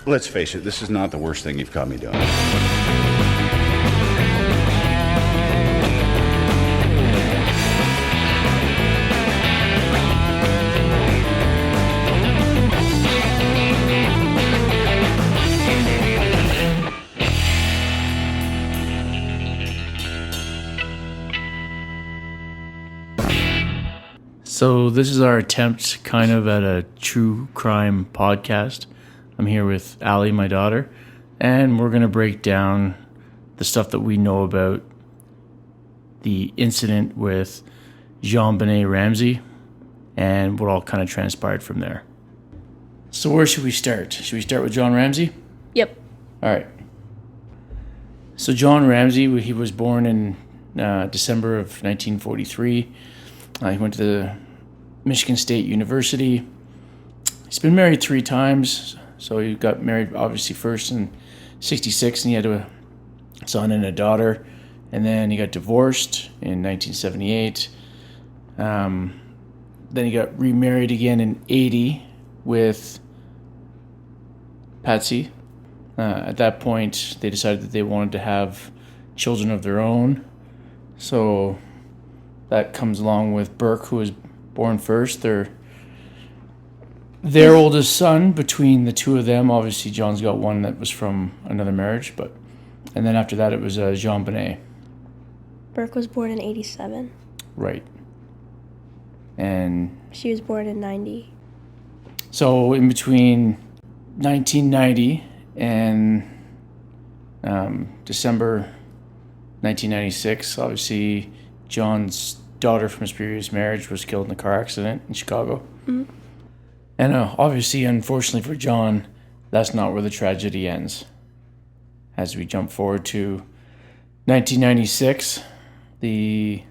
Let's face it, this is not the worst thing you've caught me doing. So this is our attempt kind of at a true crime podcast. I'm here with Allie, my daughter, and we're going to break down the stuff that we know about the incident with JonBenet Ramsey and what all kind of transpired from there. So where should we start? Should we start with John Ramsey? Yep. All right. So John Ramsey, he was born in December of 1943. He went to the Michigan State University. He's been married 3 times. So he got married, obviously, first in 1966, and he had a son and a daughter. And then he got divorced in 1978. Then he got remarried again in 1980 with Patsy. At that point, they decided that they wanted to have children of their own. So that comes along with Burke, who was born first. Their oldest son. Between the two of them, obviously John's got one that was from another marriage, and then after that it was JonBenet. Burke was born in 1987. Right. And She was born in 1990. so in between 1990 and December 1996, obviously John's daughter from his previous marriage was killed in a car accident in Chicago. Mm-hmm. And obviously, unfortunately for John, that's not where the tragedy ends. As we jump forward to 1996, the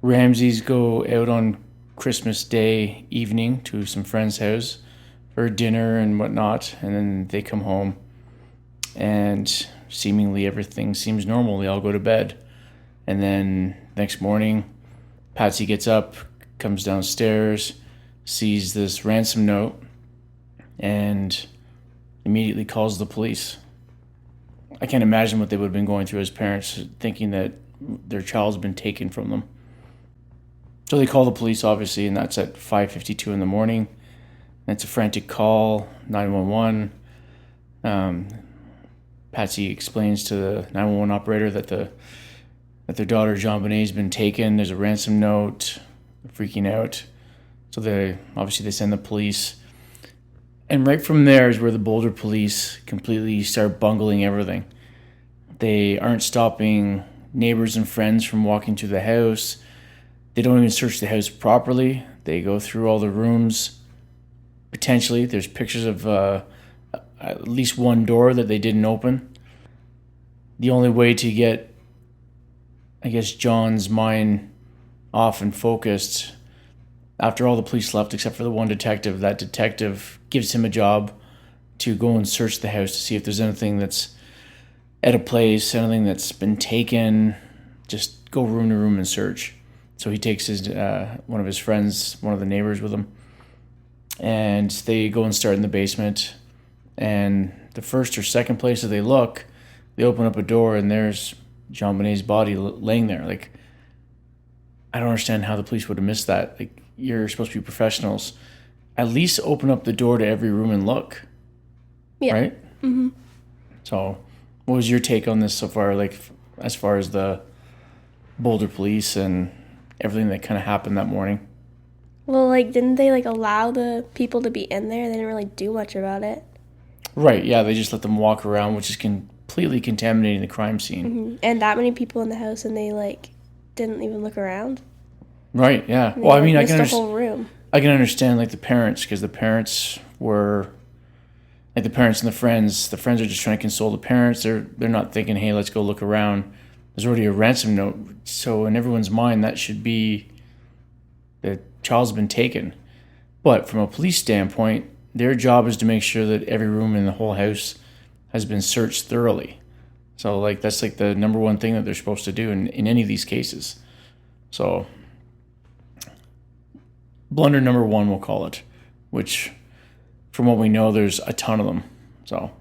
Ramseys go out on Christmas Day evening to some friend's house for dinner and whatnot, and then they come home, and seemingly everything seems normal. They all go to bed. And then next morning, Patsy gets up, comes downstairs, sees this ransom note, and immediately calls the police. I can't imagine what they would have been going through as parents, thinking that their child's been taken from them. So they call the police, obviously, and that's at 5:52 in the morning. And it's a frantic call, 911. Patsy explains to the 911 operator that their daughter JonBenet has been taken. There's a ransom note. They're freaking out. So they send the police. And right from there is where the Boulder police completely start bungling everything. They aren't stopping neighbors and friends from walking to the house. They don't even search the house properly. They go through all the rooms. Potentially, there's pictures of at least one door that they didn't open. The only way to get, I guess, John's mind off and focused, after all the police left except for the one detective, that detective gives him a job to go and search the house to see if there's anything that's at a place, anything that's been taken. Just go room to room and search. So he takes his one of his friends, one of the neighbors with him, and they go and start in the basement. And the first or second place that they look, they open up a door and there's JonBenet's body laying there. Like, I don't understand how the police would have missed that. Like, you're supposed to be professionals. At least open up the door to every room and look. Yeah. Right? Mm-hmm. So, what was your take on this so far? Like, as far as the Boulder police and everything that kind of happened that morning? Well, didn't they, allow the people to be in there? They didn't really do much about it. Right, yeah, they just let them walk around, which is completely contaminating the crime scene. Mm-hmm. And that many people in the house, and they, didn't even look around. Right, yeah. And Well, I they, mean, I missed can the whole room. I can understand, the parents, because the parents were, the parents and the friends are just trying to console the parents. They're not thinking, hey, let's go look around. There's already a ransom note. So in everyone's mind, that should be the child's been taken. But from a police standpoint, their job is to make sure that every room in the whole house has been searched thoroughly. So that's the number one thing that they're supposed to do in any of these cases. So blunder number one, we'll call it, which from what we know, there's a ton of them. So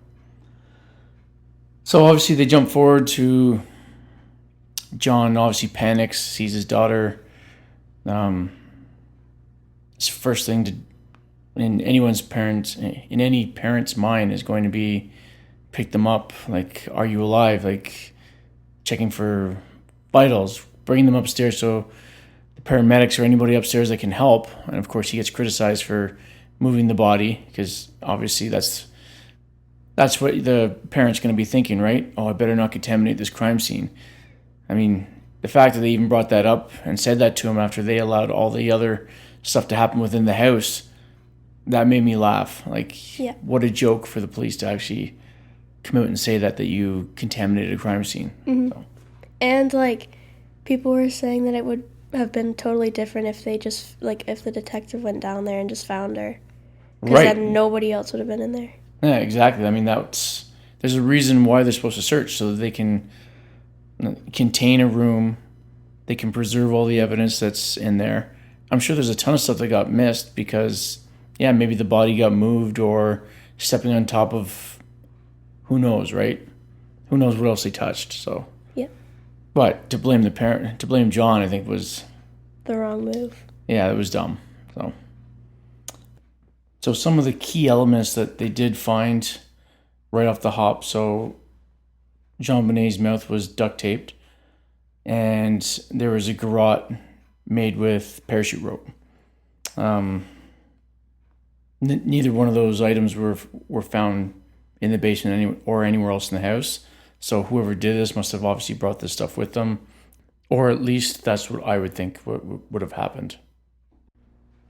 obviously they jump forward to John. Obviously panics, sees his daughter. His first thing to in any parent's mind is going to be pick them up. Like, are you alive? Like, checking for vitals, bringing them upstairs so the paramedics or anybody upstairs that can help. And of course, he gets criticized for moving the body because obviously that's what the parent's going to be thinking, right? Oh, I better not contaminate this crime scene. I mean, the fact that they even brought that up and said that to him after they allowed all the other stuff to happen within the house, that made me laugh. Like, Yeah. What a joke for the police to actually come out and say that you contaminated a crime scene. Mm-hmm. So. And, like, people were saying that it would have been totally different if they just, like, if the detective went down there and just found her. Because then nobody else would have been in there. Yeah, exactly. I mean, there's a reason why they're supposed to search, so that they can contain a room, they can preserve all the evidence that's in there. I'm sure there's a ton of stuff that got missed because, yeah, maybe the body got moved or stepping on top of, who knows, right? Who knows what else they touched, so. Yeah. But to blame John, I think was... the wrong move. Yeah, it was dumb, So some of the key elements that they did find right off the hop. So JonBenet's mouth was duct taped, and there was a garrote made with parachute rope. Neither one of those items were found in the basement or anywhere else in the house. So whoever did this must have obviously brought this stuff with them, or at least that's what I would think would have happened.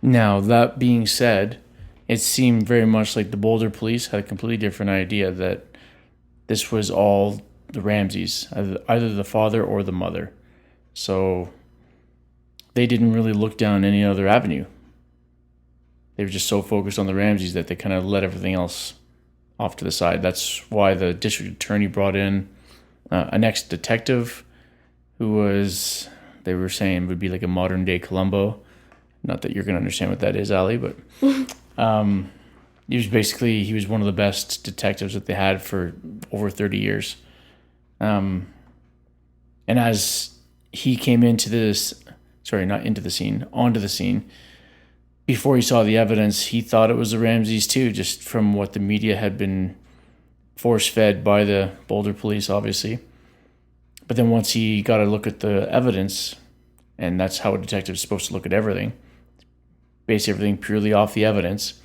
Now, that being said, it seemed very much like the Boulder police had a completely different idea that this was all the Ramseys, either the father or the mother. So they didn't really look down any other avenue. They were just so focused on the Ramseys that they kind of let everything else off to the side. That's why the district attorney brought in an ex-detective who was, they were saying, would be like a modern-day Columbo. Not that you're going to understand what that is, Allie, but... he was one of the best detectives that they had for over 30 years. And as he came onto the scene, before he saw the evidence, he thought it was the Ramseys too, just from what the media had been force-fed by the Boulder police, obviously. But then once he got a look at the evidence, and that's how a detective is supposed to look at everything, base everything purely off the evidence.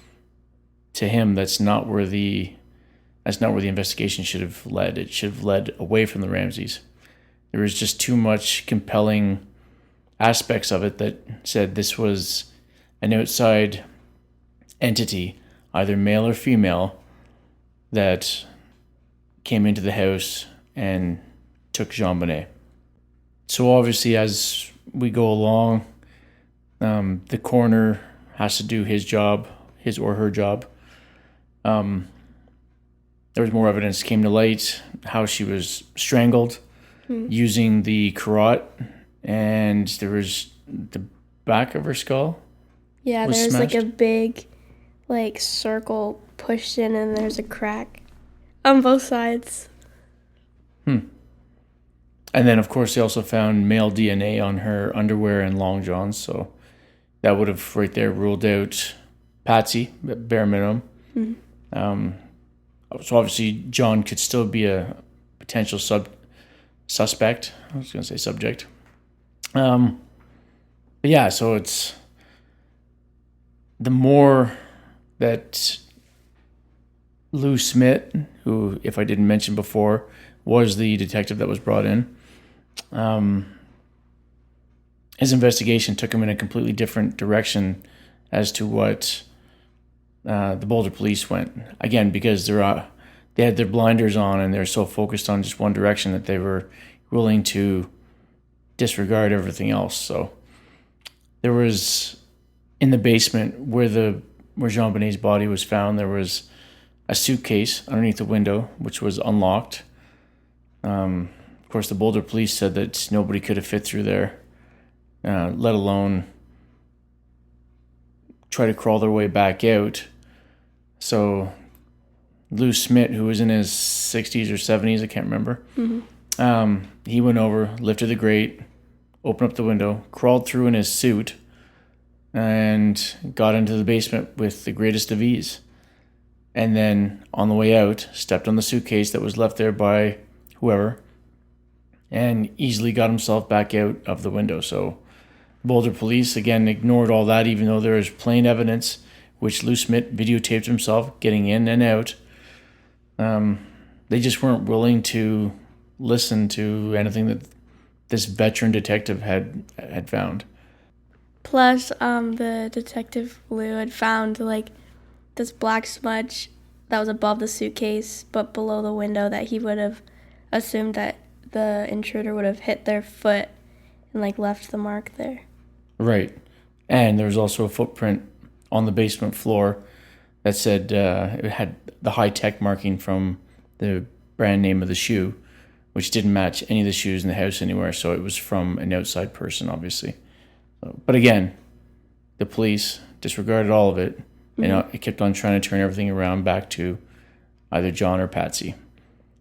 To him, that's not where the investigation should have led. It should have led away from the Ramseys. There was just too much compelling aspects of it that said this was an outside entity, either male or female, that came into the house and took JonBenet. So obviously, as we go along, the coroner has to do his or her job. There was more evidence came to light, how she was strangled using the garrote, and there was the back of her skull. Yeah, was there's smashed. like a big, like, circle pushed in, and there's a crack on both sides. And then, of course, they also found male DNA on her underwear and long johns, so that would have right there ruled out Patsy, at bare minimum. So obviously, John could still be a potential suspect. I was going to say subject. But yeah, so it's the more that Lou Smith, who, if I didn't mention before, was the detective that was brought in, his investigation took him in a completely different direction as to what the Boulder police went. Again, because they had their blinders on and they're so focused on just one direction that they were willing to disregard everything else. So there was, in the basement where JonBenet's body was found, there was a suitcase underneath the window, which was unlocked. Of course, the Boulder police said that nobody could have fit through there, let alone try to crawl their way back out. So Lou Smith, who was in his 60s or 70s, I can't remember. He went over, lifted the grate, opened up the window, crawled through in his suit, and got into the basement with the greatest of ease. And then on the way out, stepped on the suitcase that was left there by whoever, and easily got himself back out of the window. So Boulder police, again, ignored all that, even though there is plain evidence, which Lou Smith videotaped himself getting in and out. They just weren't willing to listen to anything that this veteran detective had found. Plus, the detective Lou had found like this black smudge that was above the suitcase, but below the window, that he would have assumed that the intruder would have hit their foot and like left the mark there. Right. And there was also a footprint on the basement floor that said it had the high-tech marking from the brand name of the shoe, which didn't match any of the shoes in the house anywhere, so it was from an outside person, obviously. But again, the police disregarded all of it, and it kept on trying to turn everything around back to either John or Patsy,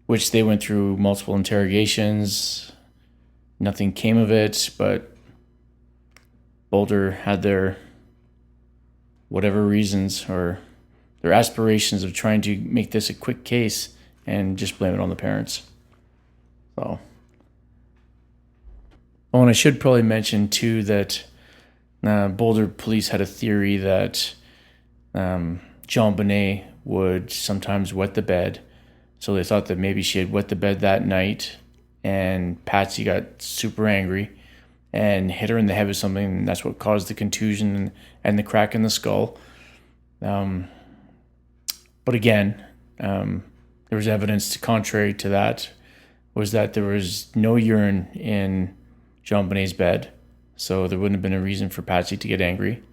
which they went through multiple interrogations. Nothing came of it, but Boulder had their whatever reasons or their aspirations of trying to make this a quick case and just blame it on the parents. So, and I should probably mention too that Boulder police had a theory that JonBenet would sometimes wet the bed. So they thought that maybe she had wet the bed that night and Patsy got super angry and hit her in the head with something, and that's what caused the contusion and the crack in the skull. But again, there was evidence contrary to that, was that there was no urine in JonBenet's bed, so there wouldn't have been a reason for Patsy to get angry.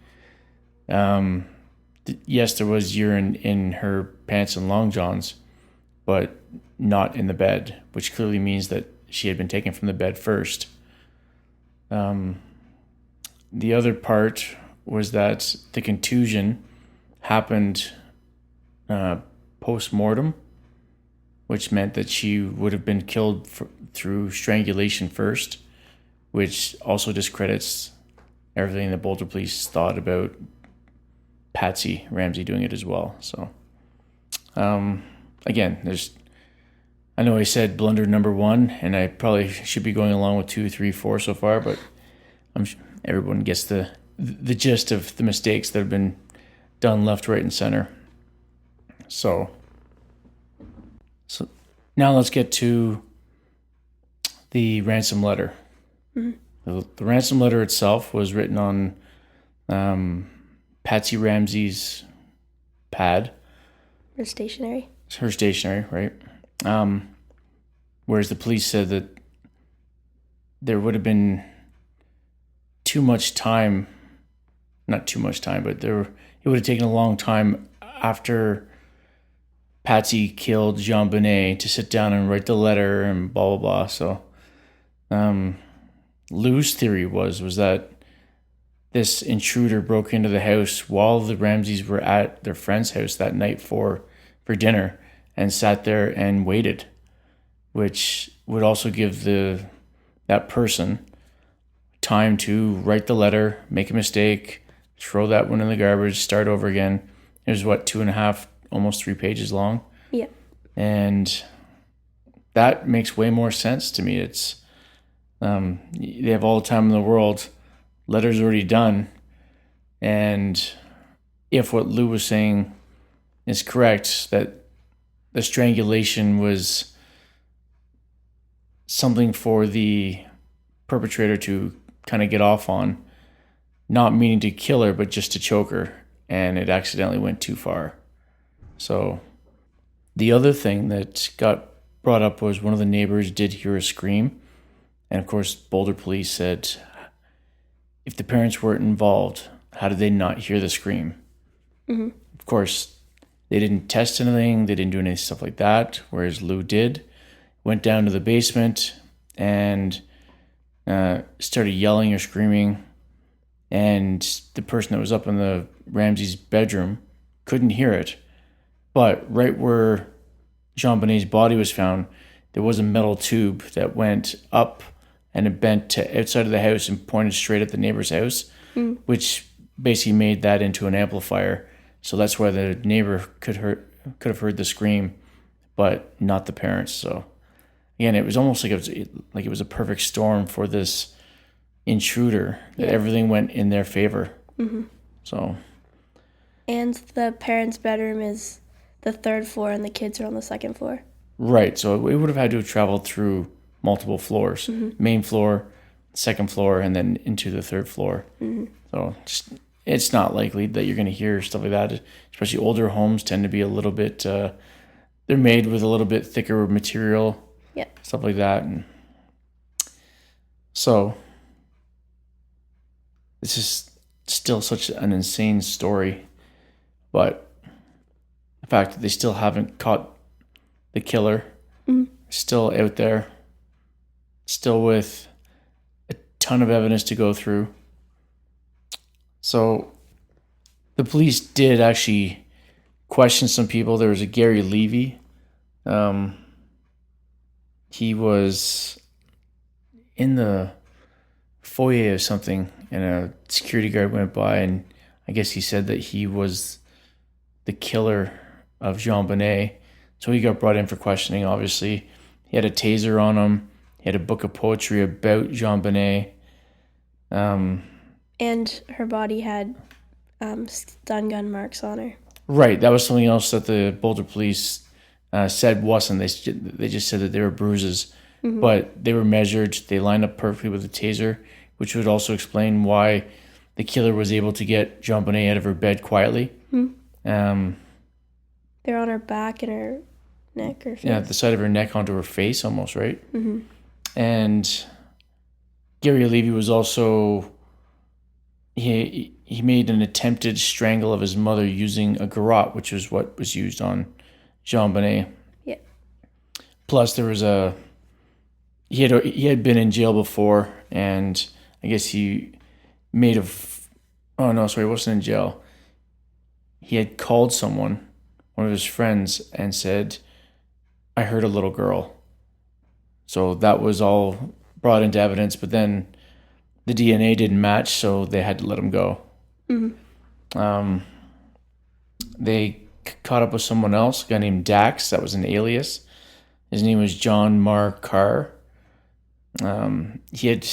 Yes, there was urine in her pants and long johns, but not in the bed, which clearly means that she had been taken from the bed first. The other part was that the contusion happened post-mortem, which meant that she would have been killed through strangulation first, which also discredits everything the Boulder police thought about Patsy Ramsey doing it as well. So, again, I know I said blunder number 1, and I probably should be going along with 2, 3, 4 so far, but everyone gets the gist of the mistakes that have been done left, right, and center. So now let's get to the ransom letter. The ransom letter itself was written on Patsy Ramsey's pad. Her stationery. Her stationery, right? Whereas the police said that there would have been too much time, not too much time, but it would have taken a long time after Patsy killed JonBenet to sit down and write the letter and blah, blah, blah. So Lou's theory was that this intruder broke into the house while the Ramseys were at their friend's house that night for dinner and sat there and waited, which would also give that person time to write the letter, make a mistake, throw that one in the garbage, start over again. It was 2.5, almost 3 pages long. Yeah. And that makes way more sense to me. It's they have all the time in the world. Letter's already done. And if what Lou was saying is correct, that the strangulation was something for the perpetrator to kind of get off on, not meaning to kill her, but just to choke her, and it accidentally went too far. So the other thing that got brought up was one of the neighbors did hear a scream, and of course Boulder police said, if the parents weren't involved, how did they not hear the scream? Mm-hmm. Of course, they didn't test anything, they didn't do any stuff like that, whereas Lou did. Went down to the basement and started yelling or screaming, and the person that was up in the Ramsey's bedroom couldn't hear it. But right where JonBenet's body was found, there was a metal tube that went up and it bent to outside of the house and pointed straight at the neighbor's house, which basically made that into an amplifier. So that's why the neighbor could have heard the scream, but not the parents. So again, it was almost like it was a perfect storm for this intruder. That everything went in their favor. So. And the parents' bedroom is the 3rd floor, and the kids are on the 2nd floor. Right. So it would have had to have traveled through multiple floors, main floor, 2nd floor, and then into the 3rd floor. So it's not likely that you're going to hear stuff like that. Especially older homes tend to be a little bit. They're made with a little bit thicker material. Yeah. Stuff like that, and so this is still such an insane story, but the fact that they still haven't caught the killer, still out there, still with a ton of evidence to go through. So the police did actually question some people. There was a Gary Levy. He was in the foyer or something, and a security guard went by, and I guess he said that he was the killer of JonBenet. So he got brought in for questioning, obviously. He had a taser on him. He had a book of poetry about JonBenet. And her body had stun gun marks on her. Right, that was something else that the Boulder police said wasn't. They just said that they were bruises, but they were measured. They lined up perfectly with the taser, which would also explain why the killer was able to get JonBenet out of her bed quietly. They're on her back and her neck or face. Yeah, the side of her neck onto her face almost, right? And Gary Levy was also, he made an attempted strangle of his mother using a garrote, which was what was used on JonBenet. Yeah. Plus, there was he had been in jail before, and I guess he made a. Oh no, sorry, he wasn't in jail. He had called someone, one of his friends, and said, "I heard a little girl." So that was all brought into evidence, but then the DNA didn't match, so they had to let him go. They caught up with someone else, a guy named Dax. That was an alias. His name was John Carr. He had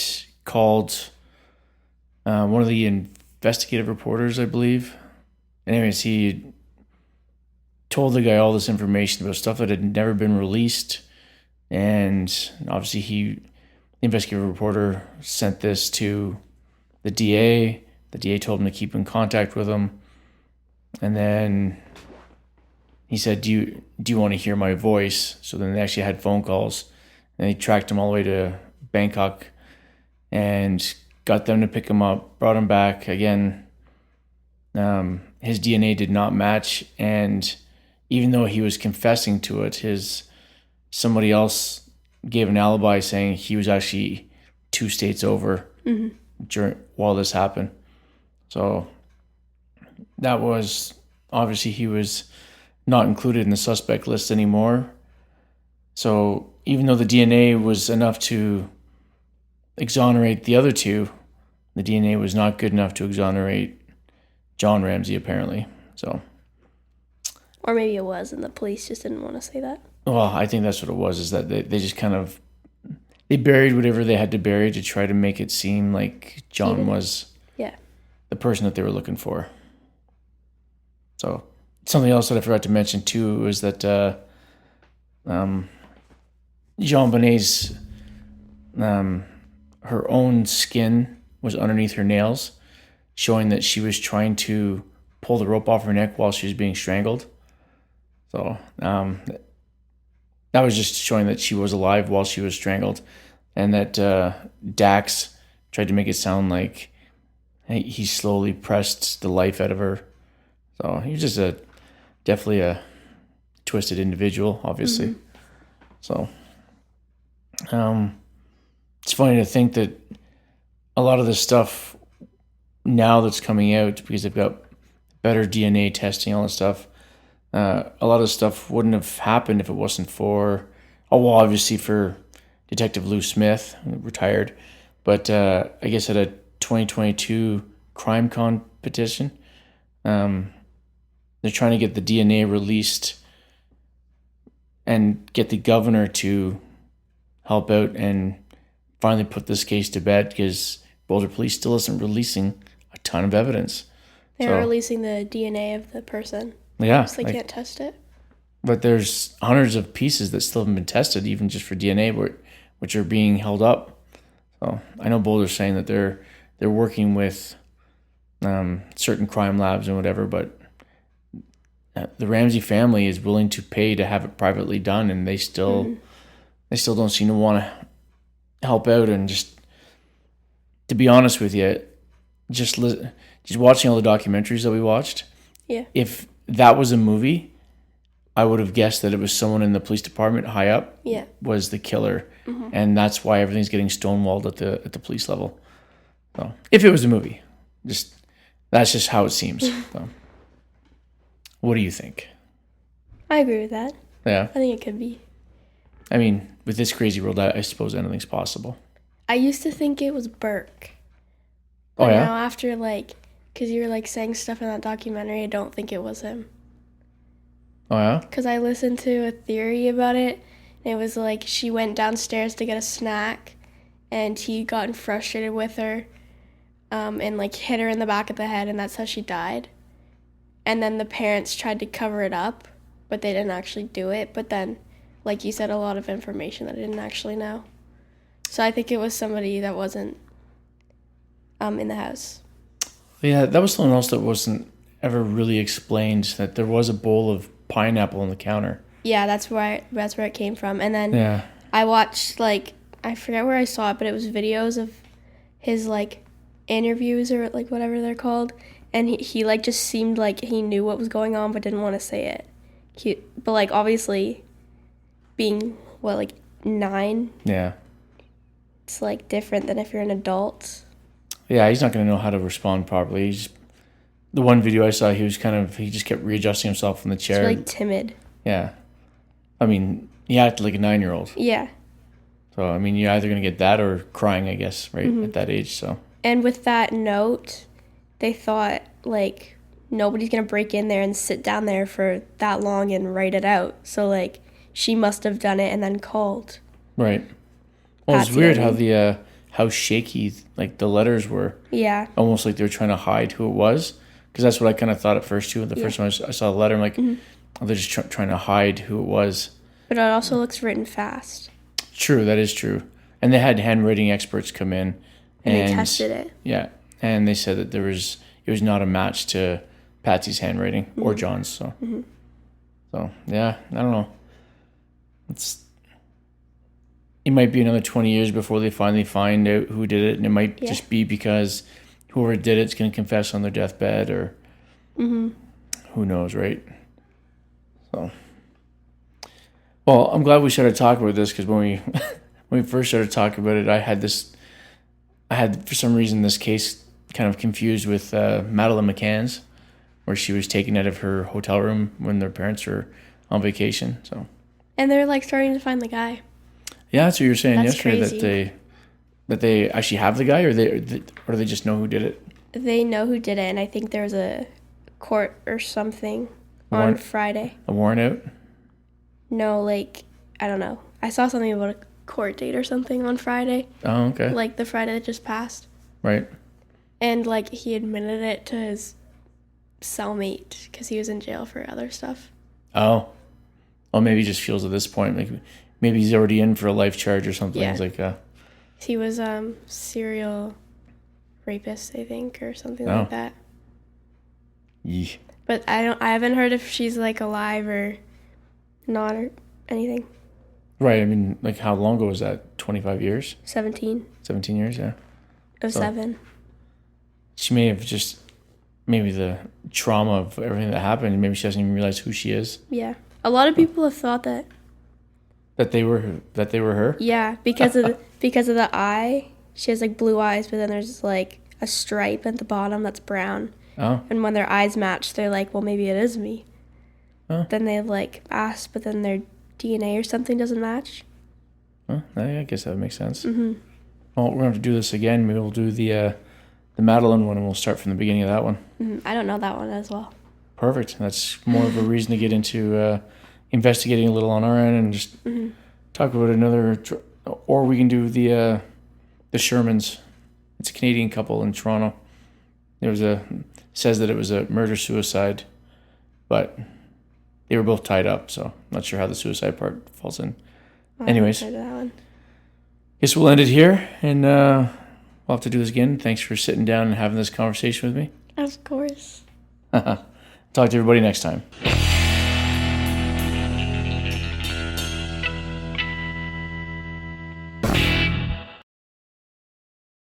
called one of the investigative reporters, I believe. Anyways, he told the guy all this information about stuff that had never been released. And obviously the investigative reporter sent this to the DA. The DA told him to keep in contact with him. And then he said, do you want to hear my voice? So then they actually had phone calls. And they tracked him all the way to Bangkok and got them to pick him up, brought him back. Again, his DNA did not match. And even though he was confessing to it, somebody else gave an alibi saying he was actually 2 states over while this happened. So that was, obviously he was not included in the suspect list anymore. So even though the DNA was enough to exonerate the other 2, the DNA was not good enough to exonerate John Ramsey, apparently. So, or maybe it was, and the police just didn't want to say that. Well, I think that's what it was, is that they just kind of, they buried whatever they had to bury to try to make it seem like John was the person that they were looking for. So something else that I forgot to mention too was that JonBenet's her own skin was underneath her nails, showing that she was trying to pull the rope off her neck while she was being strangled. So that was just showing that she was alive while she was strangled, and that Dax tried to make it sound like he slowly pressed the life out of her. So he was just definitely a twisted individual, obviously. So it's funny to think that a lot of this stuff now that's coming out, because they've got better DNA testing, all this stuff, a lot of stuff wouldn't have happened if it wasn't for, oh, well, obviously for Detective Lou Smith, retired, but I guess at a 2022 crime competition, they're trying to get the DNA released and get the governor to help out and finally put this case to bed, because Boulder Police still isn't releasing a ton of evidence. They're releasing the DNA of the person. Yeah. So they can't test it. But there's hundreds of pieces that still haven't been tested, even just for DNA, which are being held up. So I know Boulder's saying that they're working with certain crime labs and whatever, but the Ramsey family is willing to pay to have it privately done, and they still don't seem to want to help out. And just to be honest with you, just watching all the documentaries that we watched, if that was a movie, I would have guessed that it was someone in the police department high up was the killer, and that's why everything's getting stonewalled at the police level. So if it was a movie, that's just how it seems. So, what do you think? I agree with that. Yeah, I think it could be. I mean, with this crazy world, I suppose anything's possible. I used to think it was Burke. But now after, because you were, saying stuff in that documentary, I don't think it was him. Oh, yeah? Because I listened to a theory about it, and it was she went downstairs to get a snack, and he got frustrated with her, and, hit her in the back of the head, and that's how she died. And then the parents tried to cover it up, but they didn't actually do it. But then, like you said, a lot of information that I didn't actually know. So I think it was somebody that wasn't in the house. Yeah, that was something else that wasn't ever really explained, that there was a bowl of pineapple on the counter. Yeah, that's where it came from. And then I watched, I forget where I saw it, but it was videos of his, interviews or, whatever they're called. And he just seemed like he knew what was going on but didn't want to say it. But, obviously, being, 9? Yeah. It's, different than if you're an adult. Yeah, he's not going to know how to respond properly. The one video I saw, he just kept readjusting himself in the chair. He's timid. Yeah. I mean, he acted like a 9-year-old. Yeah. So, I mean, you're either going to get that or crying, I guess, right, at that age, so. And with that note, they thought, nobody's going to break in there and sit down there for that long and write it out. So, she must have done it and then called. Right. Well, it's weird how shaky, the letters were. Yeah. Almost like they were trying to hide who it was. Because that's what I kind of thought at first, too. The first time I saw the letter, I'm like, oh, they're just trying to hide who it was. But it also looks written fast. True, that is true. And they had handwriting experts come in. And they tested it. Yeah. And they said that it was not a match to Patsy's handwriting or John's. So, so yeah, I don't know. It might be another 20 years before they finally find out who did it, and it might just be because whoever did it's going to confess on their deathbed, or who knows, right? So, well, I'm glad we started talking about this, because when we first started talking about it, I had for some reason this case kind of confused with Madeleine McCann's, where she was taken out of her hotel room when their parents were on vacation. So, and they're starting to find the guy. Yeah, that's what you were saying yesterday. Crazy. That they actually have the guy, or do they just know who did it? They know who did it, and I think there's a court or something on Friday. A warrant out? No, I don't know. I saw something about a court date or something on Friday. Oh, okay. The Friday that just passed. Right. And he admitted it to his cellmate because he was in jail for other stuff. Oh. Well, maybe he just feels at this point maybe he's already in for a life charge or something. Yeah. He's like, he was serial rapist, I think, or something like that. Yeah. But I haven't heard if she's alive or not or anything. Right. I mean, how long ago was that? 25 years? 17. 17 years, yeah. 07. She may have just maybe the trauma of everything that happened. Maybe she doesn't even realize who she is. Yeah. A lot of people have thought that. That they were her? Yeah, because of the eye. She has blue eyes, but then there's a stripe at the bottom that's brown. Oh. And when their eyes match, they're well, maybe it is me. Oh. Then they like asked, but then their DNA or something doesn't match. Well, I guess that would make sense. Mm-hmm. Well, we're going to have to do this again. Maybe we'll do the Madeline one, and we'll start from the beginning of that one. I don't know that one as well. Perfect. That's more of a reason to get into investigating a little on our end and just talk about another. Or we can do the Shermans. It's a Canadian couple in Toronto. Says that it was a murder-suicide, but they were both tied up, so I'm not sure how the suicide part falls in. Anyways, I haven't heard of that one. guess we'll end it here, and we'll have to do this again. Thanks for sitting down and having this conversation with me. Of course. Talk to everybody next time.